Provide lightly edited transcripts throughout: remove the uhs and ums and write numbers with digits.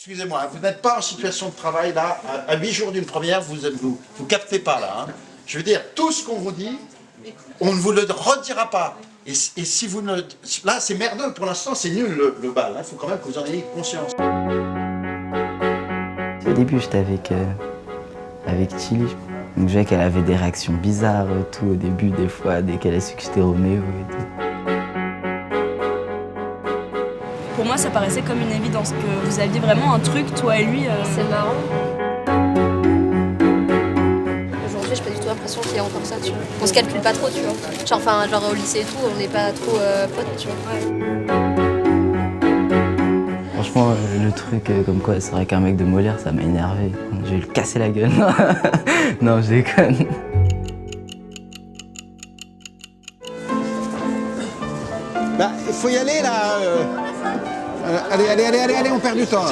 Excusez-moi, vous n'êtes pas en situation de travail là, à 8 jours d'une première, vous captez pas là. Hein. Je veux dire, tout ce qu'on vous dit, on ne vous le redira pas. Et si vous ne... Là, c'est merdeux, pour l'instant, c'est nul le bal. Il faut quand même que vous en ayez conscience. Au début, j'étais avec Chili. Donc, je voyais qu'elle avait des réactions bizarres, tout au début, des fois, dès qu'elle a su que j'étais Roméo et tout. Pour moi, ça paraissait comme une évidence que vous aviez vraiment un truc, toi et lui. C'est marrant. Aujourd'hui, j'ai pas du tout l'impression qu'il y a encore ça, tu vois. On se calcule pas trop, tu vois. Genre au lycée et tout, on n'est pas trop potes, tu vois. Franchement, le truc comme quoi c'est vrai qu'un mec de Molière, ça m'a énervé. Je vais lui casser la gueule. Non, je déconne. Bah, il faut y aller là. Allez, on perd du temps. Là.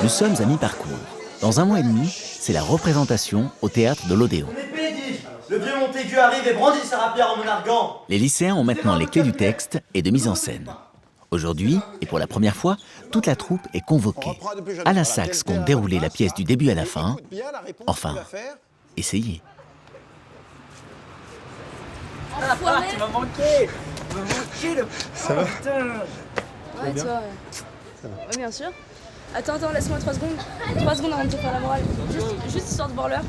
Nous sommes à mi-parcours. Dans un mois et demi, c'est la représentation au théâtre de l'Odéon. Le vieux Montaigu arrive et brandit sa rapière en monarguant. Les lycéens ont maintenant les clés du texte et de mise en scène. Aujourd'hui, et pour la première fois, toute la troupe est convoquée. Alain Sachs compte dérouler la pièce du début à la fin. Enfin, essayez. Tu m'as manqué. Ça va? Ouais, toi, ouais, bien sûr. Attends, laisse-moi 3 secondes. 3 secondes avant de te faire la morale. Juste histoire de voir l'heure.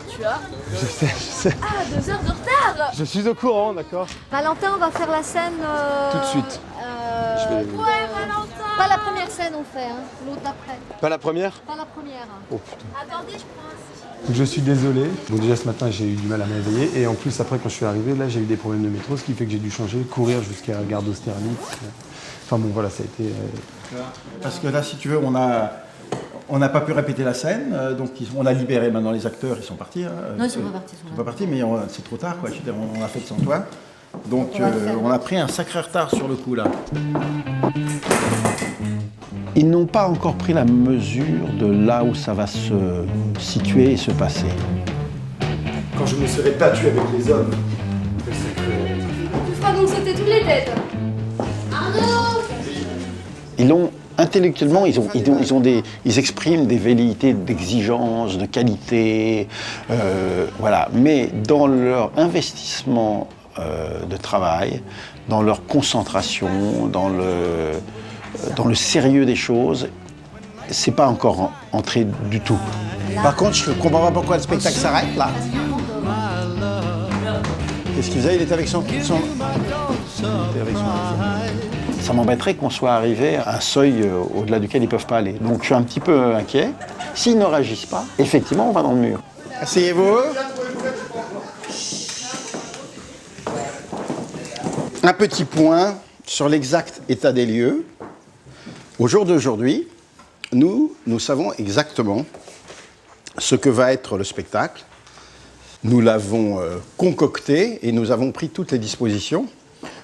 Tu as Je sais. Ah, 2 heures de retard. Je suis au courant, d'accord. Valentin, on va faire la scène... Tout de suite. Ouais, Valentin. Pas la première scène, on fait, hein. L'autre après. Pas la première? Pas la première. Oh putain. Attendez, je prends un... Je suis désolé. Bon, déjà ce matin, j'ai eu du mal à me réveiller. Et en plus, après, quand je suis arrivé, là, j'ai eu des problèmes de métro, ce qui fait que j'ai dû changer, courir jusqu'à la gare d'Austerlitz. Enfin bon, voilà, ça a été... Parce que là, si tu veux, on n'a pas pu répéter la scène, donc on a libéré maintenant les acteurs, ils sont partis. Hein, Non, ils sont pas partis. Ils sont pas partis, mais c'est trop tard, quoi. Je veux dire, on a fait sans toi. Donc on a pris un sacré retard sur le coup, là. Ils n'ont pas encore pris la mesure de là où ça va se situer et se passer. Quand je me serais battu avec les hommes, Tu feras donc sauter toutes les têtes. Arnaud. Ils ont intellectuellement, ils expriment des velléités d'exigence, de qualité, voilà. Mais dans leur investissement de travail, dans leur concentration, dans le sérieux des choses, c'est pas encore entré du tout. Par contre, je comprends pas pourquoi le spectacle s'arrête, là. Qu'est-ce qu'il faisait? Il était avec son... Ça m'embêterait qu'on soit arrivé à un seuil au-delà duquel ils ne peuvent pas aller. Donc je suis un petit peu inquiet. S'ils ne réagissent pas, effectivement, on va dans le mur. Asseyez-vous. Un petit point sur l'exact état des lieux. Au jour d'aujourd'hui, nous savons exactement ce que va être le spectacle. Nous l'avons concocté et nous avons pris toutes les dispositions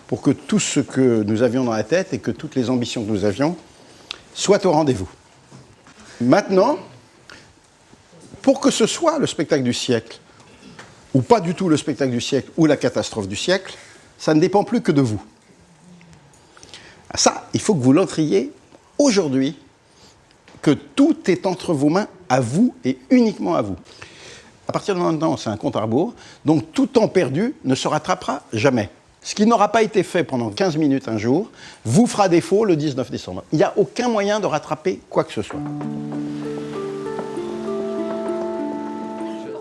pour que tout ce que nous avions dans la tête et que toutes les ambitions que nous avions soient au rendez-vous. Maintenant, pour que ce soit le spectacle du siècle, ou pas du tout le spectacle du siècle, ou la catastrophe du siècle, ça ne dépend plus que de vous. Ça, il faut que vous l'entriez aujourd'hui, que tout est entre vos mains, à vous et uniquement à vous. À partir de maintenant, c'est un compte à rebours, donc tout temps perdu ne se rattrapera jamais. Ce qui n'aura pas été fait pendant 15 minutes un jour vous fera défaut le 19 décembre. Il n'y a aucun moyen de rattraper quoi que ce soit.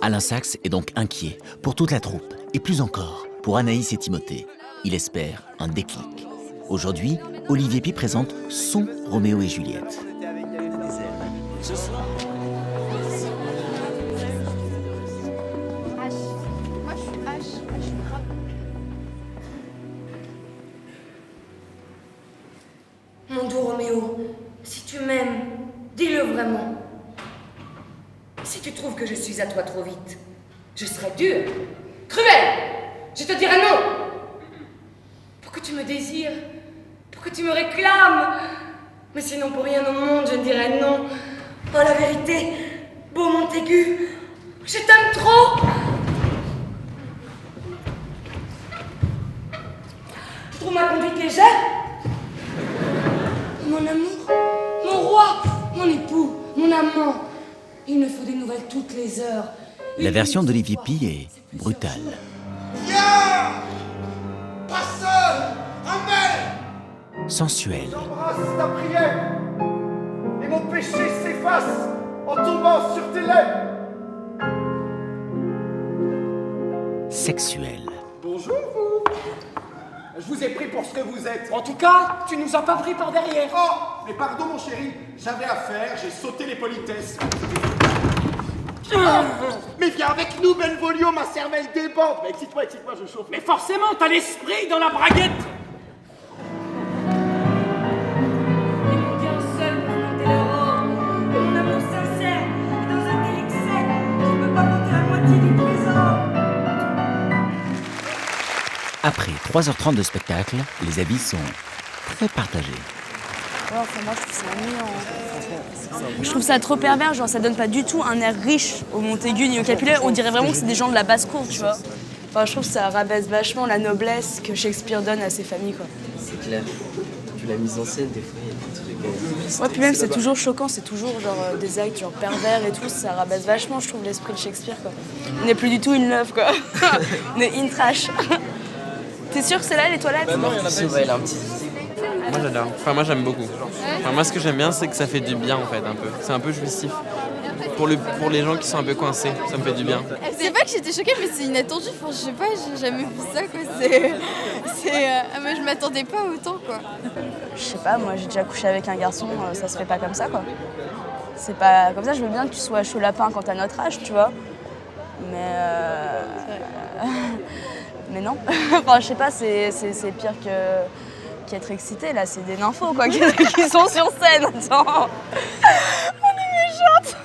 Alain Sachs est donc inquiet pour toute la troupe, et plus encore pour Anaïs et Timothée. Il espère un déclic. Aujourd'hui, Olivier Py présente son Roméo et Juliette. Moi, je suis H. Je suis grave. Mon doux Roméo, si tu m'aimes, dis-le vraiment. Si tu trouves que je suis à toi trop vite, je serai dure, cruelle. Je te dirai non. Pour que tu me désires, pour que tu me réclames. Mais sinon, pour rien au monde, je ne dirai non. Oh, la vérité, beau Montaigu, je t'aime trop. Tu trouves ma conduite légère? Mon mon amour, mon roi, mon époux, mon amant. Il me faut des nouvelles toutes les heures. La version d'Olivier Py est brutale. Viens! Pas seul! Amen! Sensuelle. J'embrasse ta prière et mon péché s'efface en tombant sur tes lèvres. Sexuelle. Bonjour vous! Je vous ai pris pour ce que vous êtes. En tout cas, tu nous as pas pris par derrière. Oh! Mais pardon mon chéri, j'avais affaire, j'ai sauté les politesses. Mais viens avec nous, Benvolio, ma cervelle déborde. Mais excite-moi, je chauffe. Mais forcément, t'as l'esprit dans la braguette. Et mon cœur seul pour monter l'aurore. Et mon amour sincère est dans un tel excès qu'il ne peut pas monter la moitié du présent. Après 3h30 de spectacle, les avis sont très partagés. Ouais, enfin, moi, je trouve ça ennuyant. Je trouve ça trop pervers, genre ça donne pas du tout un air riche au Montaigu ni au Capulet. On dirait vraiment que c'est des gens de la basse-cour, tu vois. Enfin, je trouve que ça rabaisse vachement la noblesse que Shakespeare donne à ses familles, quoi. C'est clair. Puis la mise en scène, des fois, il y a des trucs... Ouais, puis même c'est toujours choquant, c'est toujours genre des actes genre pervers et tout, ça rabaisse vachement, je trouve, l'esprit de Shakespeare, quoi. On n'est plus du tout in love, quoi. On est in trash. T'es sûr que c'est là, les toilettes? Bah non, il y en a pas. Ouais, il a un petit... Moi j'adore, enfin moi j'aime beaucoup. Enfin, moi ce que j'aime bien c'est que ça fait du bien en fait un peu. C'est un peu jouissif. Pour les gens qui sont un peu coincés, ça me fait du bien. C'est pas que j'étais choquée, mais c'est inattendu. Enfin, je sais pas, j'ai jamais vu ça quoi. Moi je m'attendais pas autant quoi. Je sais pas, moi j'ai déjà couché avec un garçon, ça se fait pas comme ça, quoi. C'est pas comme ça, je veux bien que tu sois chaud lapin quand t'as notre âge, tu vois. Mais mais non. Enfin, je sais pas, c'est pire qu'être excité, là, c'est des nymphos, quoi, qui sont sur scène. Attends. On est méchantes.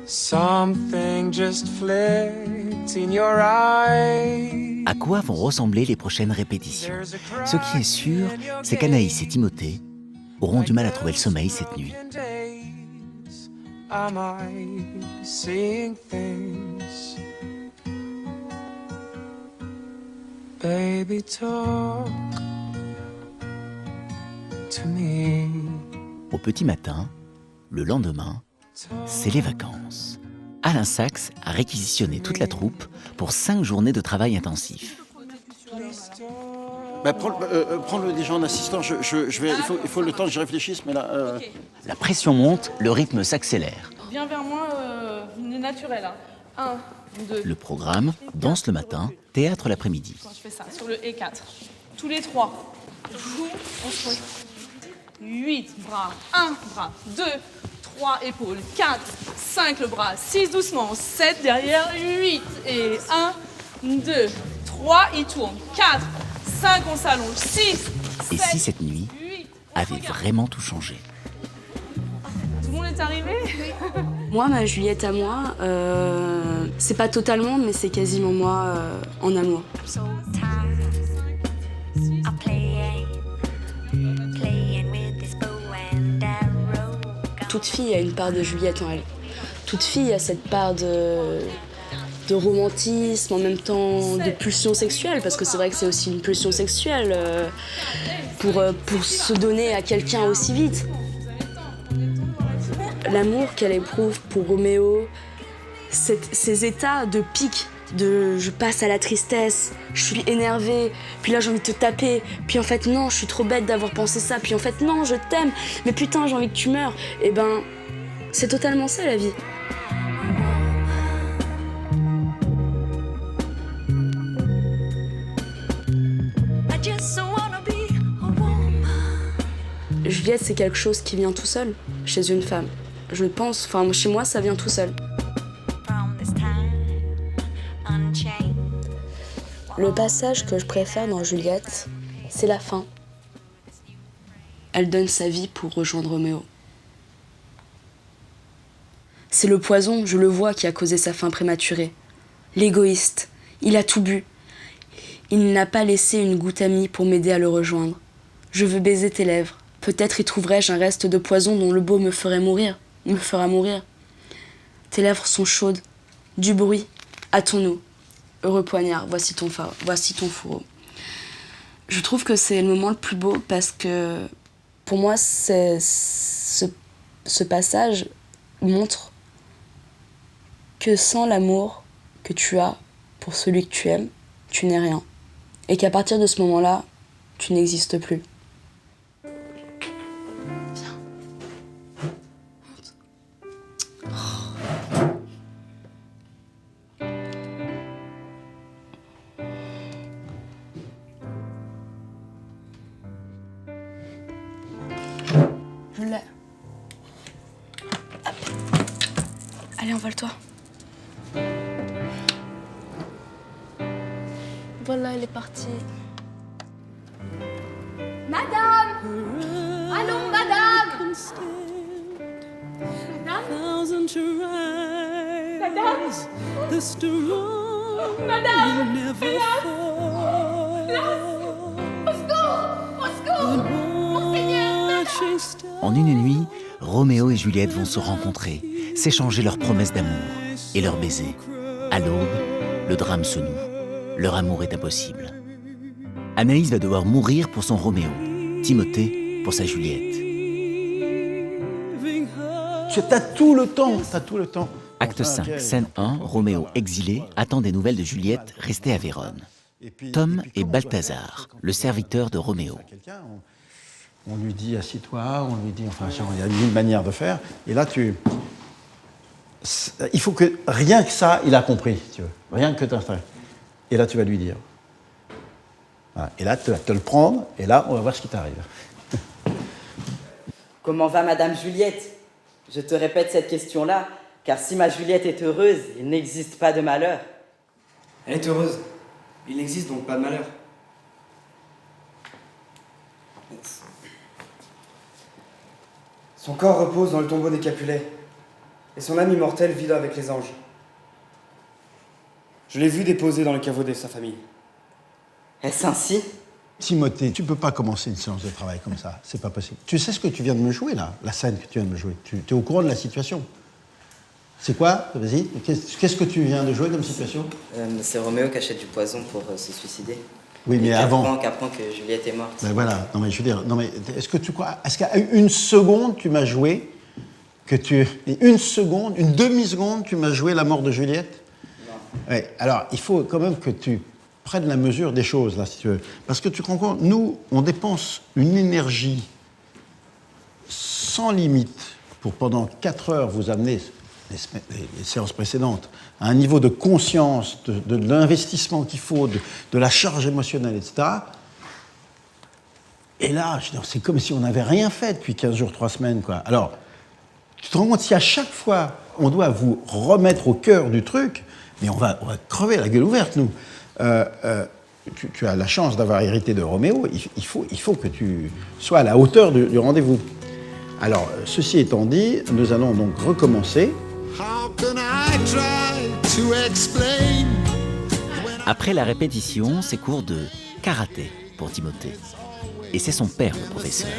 Something just flicked in your eye. À quoi vont ressembler les prochaines répétitions? Ce qui est sûr, c'est qu'Anaïs et Timothée auront du mal à trouver le sommeil cette nuit. Am I seeing things? Baby, talk to me. Au petit matin, le lendemain, c'est les vacances. Alain Sachs a réquisitionné toute la troupe pour 5 journées de travail intensif. Bah, prends-le déjà en assistant. Il faut le temps que je réfléchisse, mais là... La pression monte, le rythme s'accélère. Viens vers moi, naturel. 1, 2. Le programme, danse le matin, théâtre l'après-midi. Je fais ça, sur le E4. Tous les 3. On se pose. 8 bras, 1 bras, 2, 3 épaules, 4, 5 le bras, 6 doucement, 7 derrière, 8 et 1, 2, 3, il tourne, 4, 5 on s'allonge, 6, 7, et si cette nuit 8, avait vraiment tout changé? Tout le monde est arrivé? Moi, ma Juliette à moi, c'est pas totalement, mais c'est quasiment moi en amour. Toute fille a une part de Juliette en elle. Toute fille a cette part de romantisme, en même temps de pulsion sexuelle, parce que c'est vrai que c'est aussi une pulsion sexuelle pour se donner à quelqu'un aussi vite. L'amour qu'elle éprouve pour Roméo, ces états de pic, de je passe à la tristesse, je suis énervée, puis là j'ai envie de te taper, puis en fait non, je suis trop bête d'avoir pensé ça, puis en fait non, je t'aime, mais putain j'ai envie que tu meurs. Et ben, c'est totalement ça la vie. Juliette, c'est quelque chose qui vient tout seul chez une femme. Je pense, enfin chez moi ça vient tout seul. Le passage que je préfère dans Juliette, c'est la fin. Elle donne sa vie pour rejoindre Roméo. C'est le poison, je le vois, qui a causé sa fin prématurée. L'égoïste, il a tout bu. Il n'a pas laissé une goutte amie pour m'aider à le rejoindre. Je veux baiser tes lèvres. Peut-être y trouverai-je un reste de poison dont le beau me fera mourir. Tes lèvres sont chaudes. Du bruit. Hâtons-nous. Heureux poignard, voici ton fourreau. Je trouve que c'est le moment le plus beau parce que Pour moi, ce passage montre que sans l'amour que tu as pour celui que tu aimes, tu n'es rien. Et qu'à partir de ce moment-là, tu n'existes plus. Je l'ai. Allez, envole-toi. Voilà, elle est partie. Madame! Allô, madame! Madame! En une nuit, Roméo et Juliette vont se rencontrer, s'échanger leurs promesses d'amour et leurs baisers. À l'aube, le drame se noue. Leur amour est impossible. Anaïs va devoir mourir pour son Roméo, Timothée pour sa Juliette. T'as tout le temps, t'as tout le temps. Acte 5, scène 1, Roméo exilé attend des nouvelles de Juliette restée à Vérone. Tom et Balthazar, le serviteur de Roméo. On lui dit assis-toi, on lui dit, enfin, il y a 1000 manières de faire. Et là, il faut que, rien que ça, il a compris, si tu veux. Rien que tu as fait. Et là, tu vas lui dire. Voilà. Et là, tu vas te le prendre, et là, on va voir ce qui t'arrive. Comment va Madame Juliette? Je te répète cette question-là, car si ma Juliette est heureuse, il n'existe pas de malheur. Elle est heureuse. Il n'existe donc pas de malheur. Son corps repose dans le tombeau des Capulets, et son âme immortelle vit là avec les anges. Je l'ai vu déposé dans le caveau de sa famille. Est-ce ainsi? Timothée, tu peux pas commencer une séance de travail comme ça, c'est pas possible. Tu sais ce que tu viens de me jouer là, la scène que tu viens de me jouer. Tu es au courant de la situation. C'est quoi? Vas-y, qu'est-ce que tu viens de jouer comme situation? C'est Roméo qui achète du poison pour se suicider. Oui, mais avant. Qu'apprend que Juliette est morte. Ben voilà, non mais je veux dire, non mais est-ce que tu crois, est-ce qu'à une seconde tu m'as joué, une seconde, une demi-seconde tu m'as joué la mort de Juliette? Non. Ouais, alors il faut quand même que tu prennes la mesure des choses là, si tu veux. Parce que tu comprends, nous, on dépense une énergie sans limite pour pendant 4 heures vous amener les séances précédentes, à un niveau de conscience, de l'investissement qu'il faut, de la charge émotionnelle, etc. Et là, c'est comme si on n'avait rien fait depuis 15 jours, 3 semaines, quoi. Alors, tu te rends compte, si à chaque fois, on doit vous remettre au cœur du truc, mais on va crever la gueule ouverte, nous. Tu as la chance d'avoir hérité de Roméo, il faut que tu sois à la hauteur du rendez-vous. Alors, ceci étant dit, nous allons donc recommencer. Après la répétition, c'est cours de karaté pour Timothée. Et c'est son père, le professeur.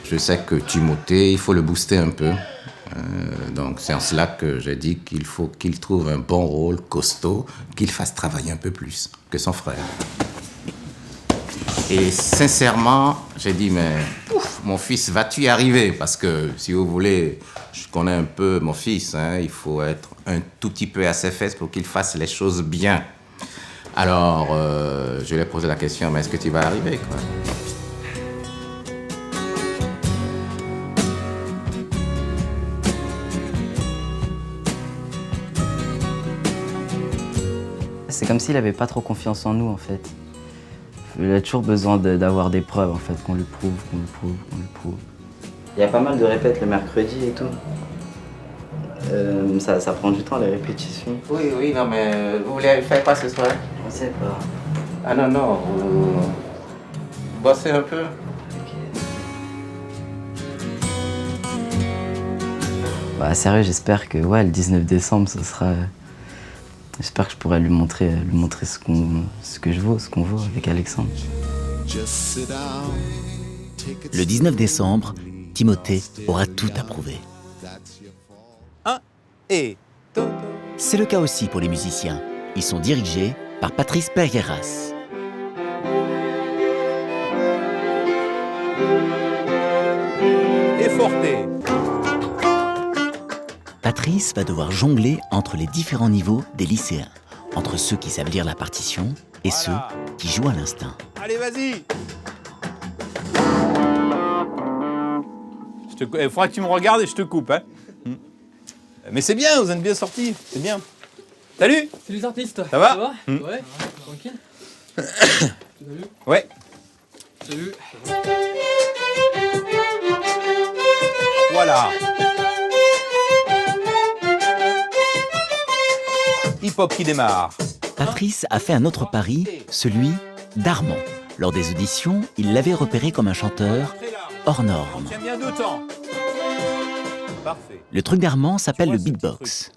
Je sais que Timothée, il faut le booster un peu. Donc c'est en cela que j'ai dit qu'il faut qu'il trouve un bon rôle costaud, qu'il fasse travailler un peu plus que son frère. Et sincèrement, j'ai dit, mais mon fils, vas-tu y arriver? Parce que si vous voulez, je connais un peu mon fils, hein, il faut être un tout petit peu à ses fesses pour qu'il fasse les choses bien. Alors, je lui ai posé la question, mais est-ce que tu vas arriver, quoi? C'est comme s'il avait pas trop confiance en nous, en fait. Il a toujours besoin d'avoir des preuves, en fait, qu'on lui prouve. Il y a pas mal de répètes le mercredi et tout. Ça prend du temps, les répétitions. Oui, non, mais vous voulez faire quoi ce soir? Je sais pas. Ah non, vous bossez un peu. Bah, sérieux, j'espère que le 19 décembre, ce sera J'espère que je pourrai lui montrer ce que je vaux, ce qu'on vaut avec Alexandre. Le 19 décembre, Timothée aura tout approuvé. 1 et 2. C'est le cas aussi pour les musiciens. Ils sont dirigés par Patrice Pergueras. Et forte. Patrice va devoir jongler entre les différents niveaux des lycéens, entre ceux qui savent lire la partition et ceux qui jouent à l'instinct. Allez, vas-y. Il faudra que tu me regardes et je te coupe. Hein. Mais c'est bien, vous êtes bien sortis. C'est bien. Salut. Salut les artistes. Ça va Ouais, tranquille. Ouais. Salut. Voilà. Hip-hop qui démarre. Patrice a fait un autre pari, celui d'Armand. Lors des auditions, il l'avait repéré comme un chanteur hors norme. Tiens bien 2 temps. Parfait. Le truc d'Armand s'appelle le beatbox.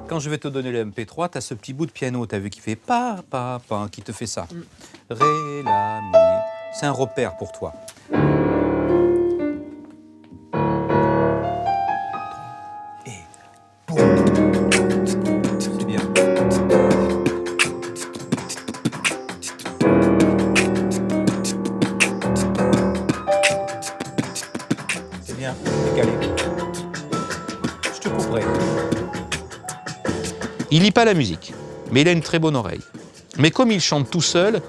Quand je vais te donner le MP3, t'as ce petit bout de piano, t'as vu, qui fait pa, pa, pa, qui te fait ça. Ré, la, mi. C'est un repère pour toi. C'est bien. C'est bien, décalé. Je te couperai. Il lit pas la musique, mais il a une très bonne oreille. Mais comme il chante tout seul,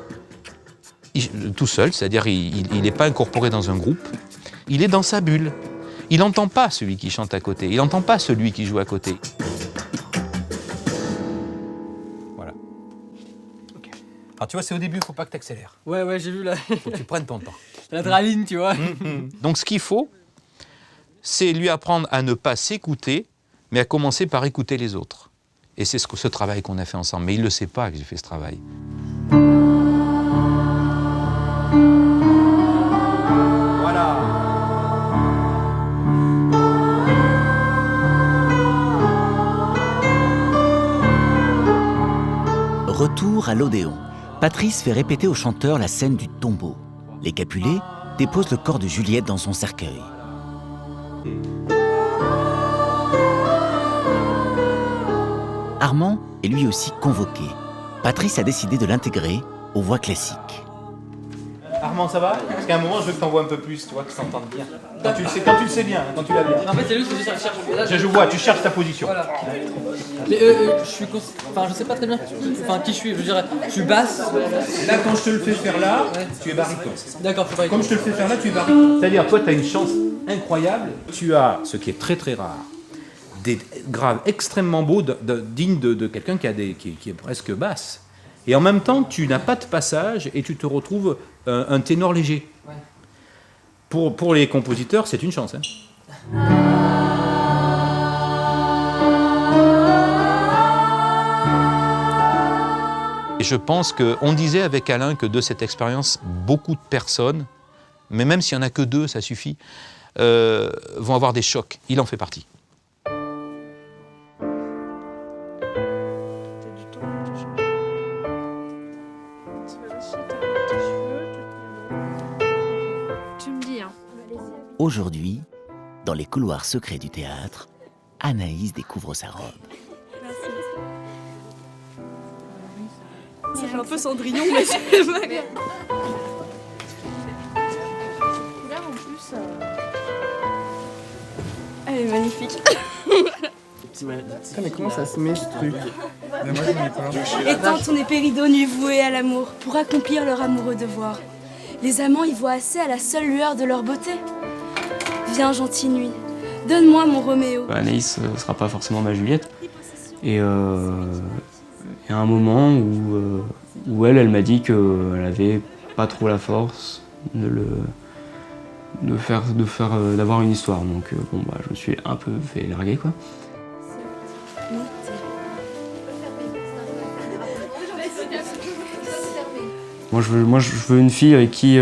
c'est-à-dire il n'est pas incorporé dans un groupe, il est dans sa bulle. Il n'entend pas celui qui chante à côté, il n'entend pas celui qui joue à côté. Voilà. Okay. Alors tu vois, c'est au début, il ne faut pas que tu accélères. Ouais, j'ai vu là. Faut que tu prennes ton temps. L'adrénaline, tu vois. Donc ce qu'il faut, c'est lui apprendre à ne pas s'écouter, mais à commencer par écouter les autres. Et c'est ce travail qu'on a fait ensemble. Mais il ne le sait pas que j'ai fait ce travail. Voilà. Retour à l'Odéon. Patrice fait répéter au chanteur la scène du tombeau. Les Capulets déposent le corps de Juliette dans son cercueil. Armand est lui aussi convoqué. Patrice a décidé de l'intégrer aux voix classiques. Armand, ça va? Parce qu'à un moment, je veux que tu en vois un peu plus, tu vois, que tu t'entendes bien. Quand tu le sais bien, quand tu l'as bien. En fait, c'est juste que je cherche. Je vois, tu cherches ta position. Voilà. Mais je suis. Enfin, je sais pas très bien. Enfin, qui je suis. Je dirais, je suis basse. Là, quand je te le fais faire là, tu es baryton. D'accord, je suis baryton. Comme je te le fais faire là, tu es baryton. C'est-à-dire, toi, tu as une chance incroyable. Tu as, ce qui est très très rare, des graves extrêmement beaux, dignes de quelqu'un qui est presque basse. Et en même temps, tu n'as pas de passage et tu te retrouves un ténor léger. Ouais. Pour les compositeurs, c'est une chance. Hein. Et je pense qu'on disait avec Alain que de cette expérience, beaucoup de personnes, mais même s'il n'y en a que 2, ça suffit, vont avoir des chocs. Il en fait partie. Aujourd'hui, dans les couloirs secrets du théâtre, Anaïs découvre sa robe. Ça fait un peu Cendrillon, mais c'est vrai. Là, en plus, Elle est magnifique. Putain, mais comment ça se met ce truc? Étends ton épée rideau nu voué à l'amour pour accomplir leur amoureux devoir. Les amants y voient assez à la seule lueur de leur beauté. Viens, gentille nuit, donne-moi mon Roméo. Anaïs ne sera pas forcément ma Juliette. Et il y a un moment où elle m'a dit qu'elle avait pas trop la force d'avoir une histoire. Donc bon, bah, je me suis un peu fait larguer, quoi. Moi, je veux une fille avec qui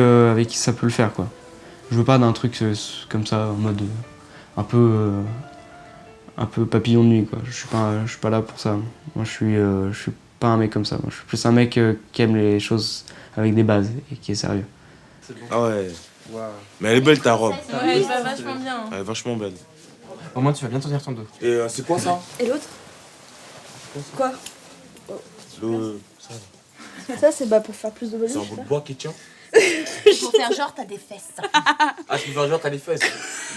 ça peut le faire, quoi. Je veux pas d'un truc comme ça, en mode un peu un peu papillon de nuit, quoi. Je suis pas là pour ça. Moi, je suis pas un mec comme ça. Moi, je suis plus un mec qui aime les choses avec des bases et qui est sérieux. Ah ouais. Wow. Mais elle est belle ta robe. Ouais, elle va vachement bien. Elle est vachement belle. Au moins, tu vas bien tenir ton dos. Et c'est quoi ça? Et l'autre? Quoi? Ça, c'est pour faire plus de volume. c'est un bout de bois qui tient. Pour faire genre, t'as des fesses. Ah, je peux faire genre, t'as les fesses.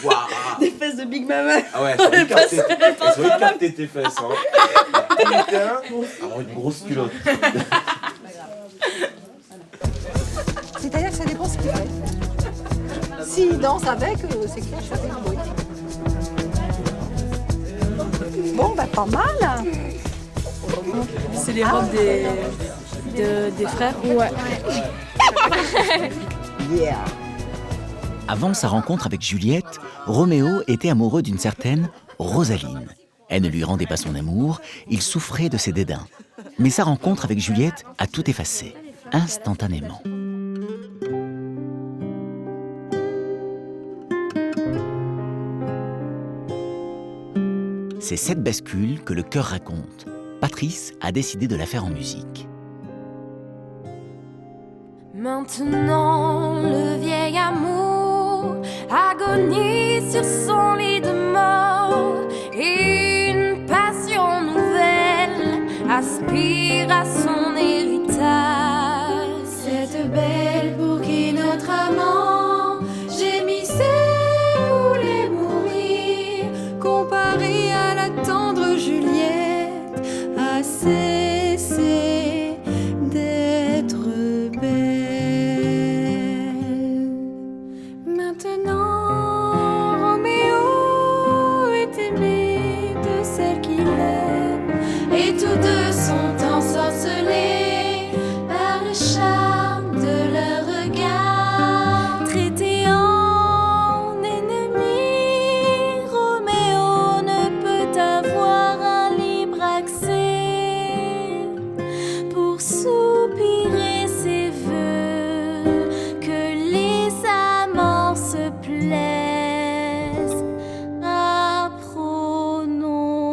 Waouh. Des fesses de Big Mama. Ah ouais, elles sont écartées tes fesses. Hein. Putain. Ah, une grosse culotte. C'est-à-dire que ça dépend ce qu'il fait. S'il danse avec, c'est clair, ça fait un bruit. Bon, bah pas mal. C'est les robes des frères. Ouais. Yeah. Avant sa rencontre avec Juliette, Roméo était amoureux d'une certaine Rosaline. Elle ne lui rendait pas son amour, il souffrait de ses dédains. Mais sa rencontre avec Juliette a tout effacé, instantanément. C'est cette bascule que le cœur raconte. Patrice a décidé de la faire en musique. Maintenant, le vieil amour agonise sur son lit de mort. Et une passion nouvelle aspire à son héritage. Cette belle pour qui notre amant gémissait, voulait mourir. Comparé à la tendre Juliette, a cessé d'être belle. Maintenant, Roméo est aimé de celle qu'il aime, et tous deux sont ensorcelés par le charme de leur regard. Traités en ennemis, Roméo ne peut avoir un libre accès pour soupirer ses vœux, que les amants se plaisent à prononcer.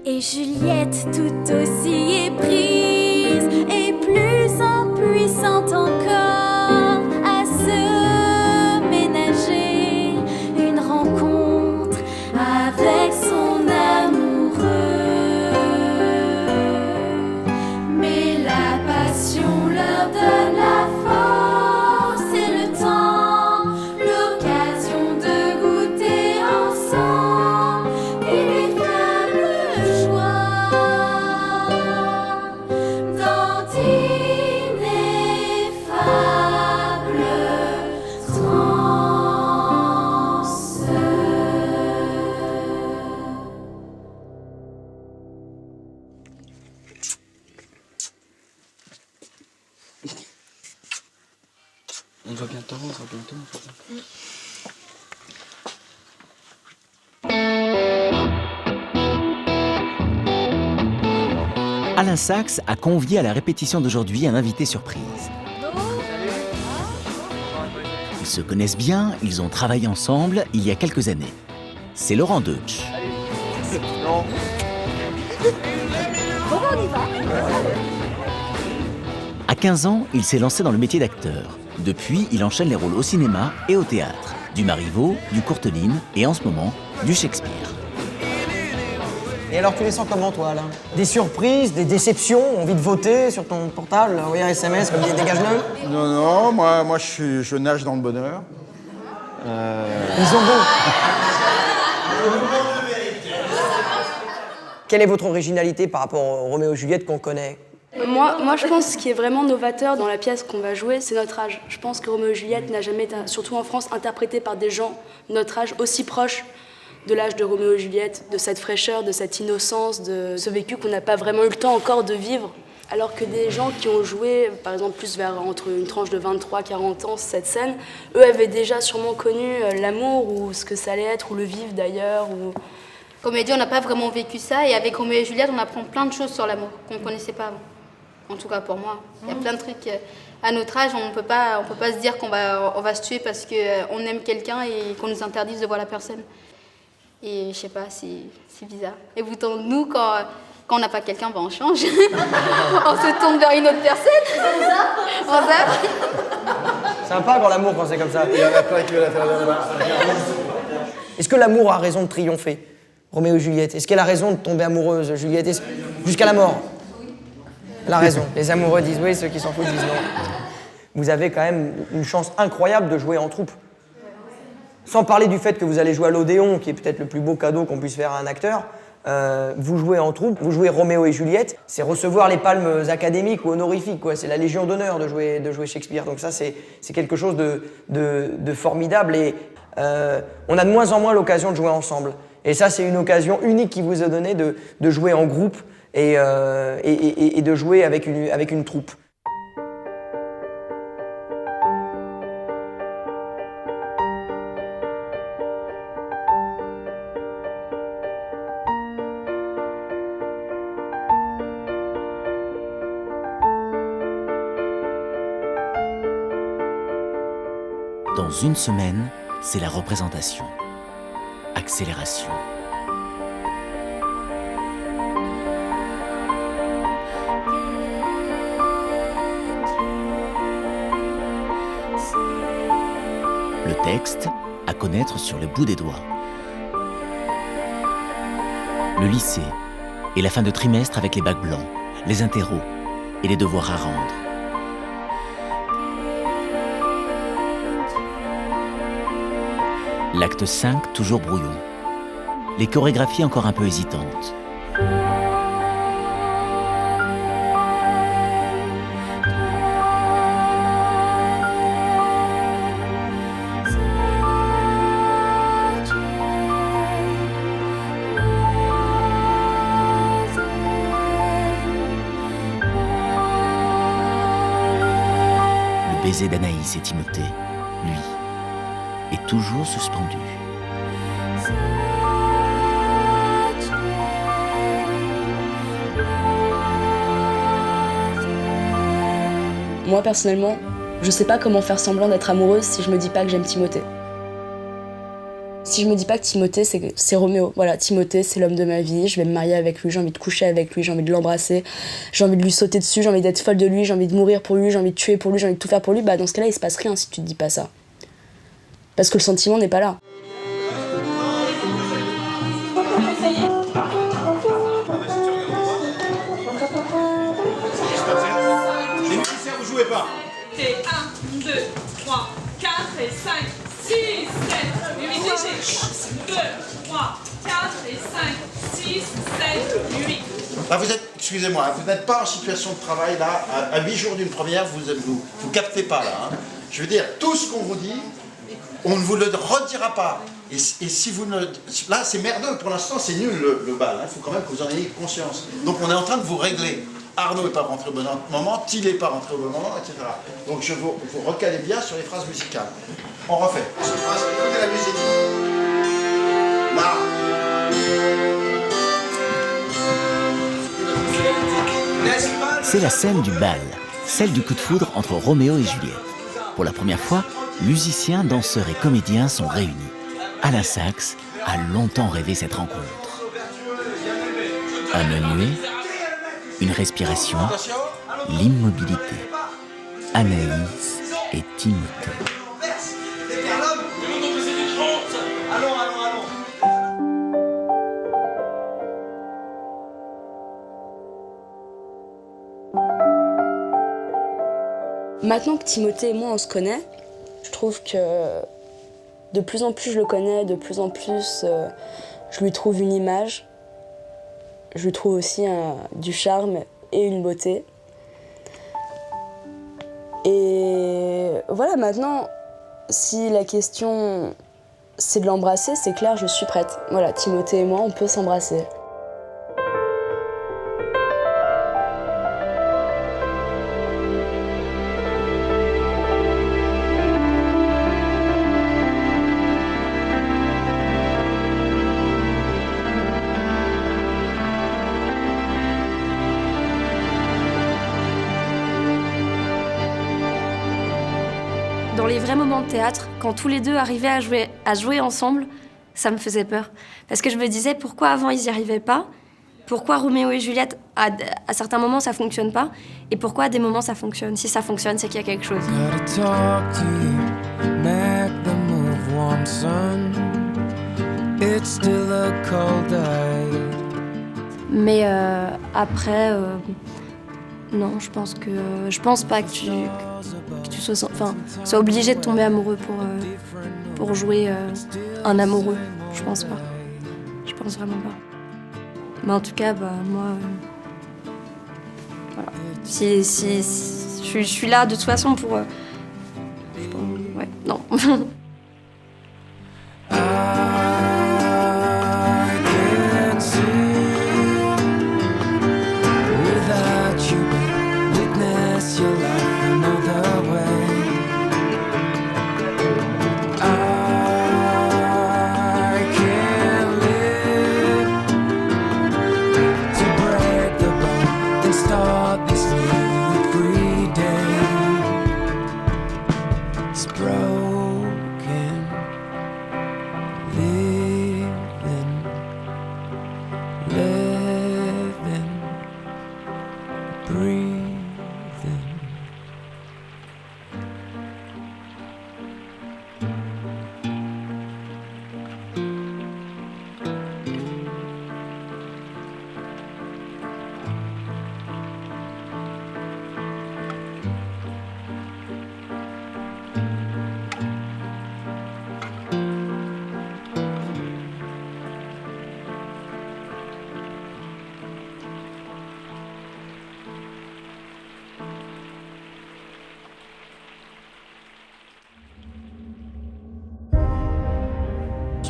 Et Juliette, tout aussi éprise et plus impuissante encore à se ménager une rencontre avec son amoureux. Mais la passion leur donne la force et le temps, l'occasion de goûter ensemble ineffable joie dans d'ineffables transes. On va bientôt, on va bientôt. Alain Sachs a convié à la répétition d'aujourd'hui un invité surprise. Ils se connaissent bien, ils ont travaillé ensemble il y a quelques années. C'est Laurent Deutsch. À 15 ans, il s'est lancé dans le métier d'acteur. Depuis, il enchaîne les rôles au cinéma et au théâtre. Du Marivaux, du Courteline et en ce moment, du Shakespeare. Et alors tu les sens comment toi Alain? Des surprises, des déceptions, envie de voter sur ton portable, envoyer un SMS comme dit dégage-le? Non, non, moi je nage dans le bonheur. Ils ont beau. Quelle est votre originalité par rapport au Roméo et Juliette qu'on connaît? Moi, je pense que ce qui est vraiment novateur dans la pièce qu'on va jouer, c'est notre âge. Je pense que Roméo et Juliette n'a jamais été, surtout en France, interprété par des gens de notre âge aussi proches de l'âge de Roméo et Juliette, de cette fraîcheur, de cette innocence, de ce vécu qu'on n'a pas vraiment eu le temps encore de vivre. Alors que des gens qui ont joué, par exemple, plus entre une tranche de 23-40 ans, cette scène, eux avaient déjà sûrement connu l'amour ou ce que ça allait être, ou le vivre d'ailleurs. Comédie, on n'a pas vraiment vécu ça, et avec Roméo et Juliette, on apprend plein de choses sur l'amour qu'on ne connaissait pas avant. En tout cas pour moi. Il y a plein de trucs. À notre âge, on peut pas se dire qu'on va se tuer parce qu'on aime quelqu'un et qu'on nous interdise de voir la personne. Et je sais pas, c'est bizarre. Et pourtant, nous, quand on n'a pas quelqu'un, on change. On se tourne vers une autre personne. On zappe. Sympa quand l'amour, quand c'est comme ça. Est-ce que l'amour a raison de triompher, Roméo et Juliette? Est-ce qu'elle a raison de tomber amoureuse, Juliette? Jusqu'à la mort? Elle a raison. Les amoureux disent oui, ceux qui s'en foutent disent non. Vous avez quand même une chance incroyable de jouer en troupe. Sans parler du fait que vous allez jouer à l'Odéon, qui est peut-être le plus beau cadeau qu'on puisse faire à un acteur. Vous jouez en troupe, vous jouez Roméo et Juliette, c'est recevoir les palmes académiques ou honorifiques, quoi. C'est la Légion d'honneur de jouer Shakespeare. Donc ça, c'est quelque chose de formidable. Et on a de moins en moins l'occasion de jouer ensemble. Et ça, c'est une occasion unique qui vous est donnée de jouer en groupe et de jouer avec une troupe. Dans une semaine, c'est la représentation. Accélération. Le texte à connaître sur le bout des doigts. Le lycée et la fin de trimestre avec les bacs blancs, les interros et les devoirs à rendre. L'acte 5, toujours brouillon. Les chorégraphies encore un peu hésitantes. Le baiser d'Anaïs et Timothée, lui, est toujours suspendu. Moi personnellement, je sais pas comment faire semblant d'être amoureuse si je me dis pas que j'aime Timothée. Si je me dis pas que Timothée c'est Roméo, voilà, Timothée c'est l'homme de ma vie, je vais me marier avec lui, j'ai envie de coucher avec lui, j'ai envie de l'embrasser, j'ai envie de lui sauter dessus, j'ai envie d'être folle de lui, j'ai envie de mourir pour lui, j'ai envie de tuer pour lui, j'ai envie de tout faire pour lui, bah dans ce cas-là il se passe rien si tu te dis pas ça. Parce que le sentiment n'est pas là. Les musiciens, vous jouez pas. Et 1, 2, 3, 4 et 5, 6, 7, 8, 2, 3, 4 et 5, 6, 7, 8. Là, vous êtes, excusez-moi, vous n'êtes pas en situation de travail, là, à 8 jours d'une première, vous captez pas, là. Hein. Je veux dire, tout ce qu'on vous dit, on ne vous le redira pas. Et si vous ne... Là, c'est merdeux, pour l'instant, c'est nul le bal. Il faut quand même que vous en ayez conscience. Donc, on est en train de vous régler. Arnaud n'est pas rentré au bon moment, Thiel n'est pas rentré au bon moment, etc. Donc, je vous recalez bien sur les phrases musicales. On refait. Écoutez la musique. Là. C'est la scène du bal, celle du coup de foudre entre Roméo et Juliette. Pour la première fois, musiciens, danseurs et comédiens sont réunis. Alain Sachs a longtemps rêvé cette rencontre. Un œil muet, une respiration, l'immobilité. Anaïs et Timothée. Maintenant que Timothée et moi on se connaît, je trouve que de plus en plus je le connais, de plus en plus je lui trouve une image. Je lui trouve aussi du charme et une beauté. Et voilà, maintenant, si la question c'est de l'embrasser, c'est clair, je suis prête. Voilà, Timothée et moi, on peut s'embrasser. dans les vrais moments de théâtre, quand tous les deux arrivaient à jouer ensemble, ça me faisait peur. Parce que je me disais, pourquoi avant ils n'y arrivaient pas? Pourquoi Roméo et Juliette, à certains moments, ça fonctionne pas? Et pourquoi à des moments, ça fonctionne? Si ça fonctionne, c'est qu'il y a quelque chose. Mais après, non, je pense pas que tu sois obligé de tomber amoureux pour jouer un amoureux. Je pense pas. Je pense vraiment pas. Mais en tout cas, moi, voilà. Si je suis là de toute façon pour, ouais, non.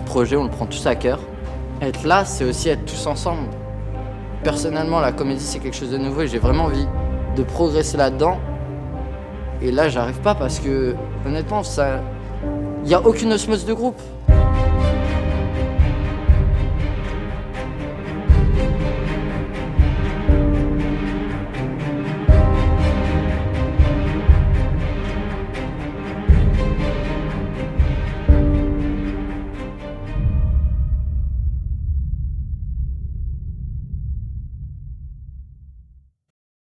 Projet, on le prend tous à cœur. Être là, c'est aussi être tous ensemble. Personnellement, la comédie, c'est quelque chose de nouveau et j'ai vraiment envie de progresser là-dedans. Et là, j'arrive pas parce que, honnêtement, il n'y a aucune osmose de groupe.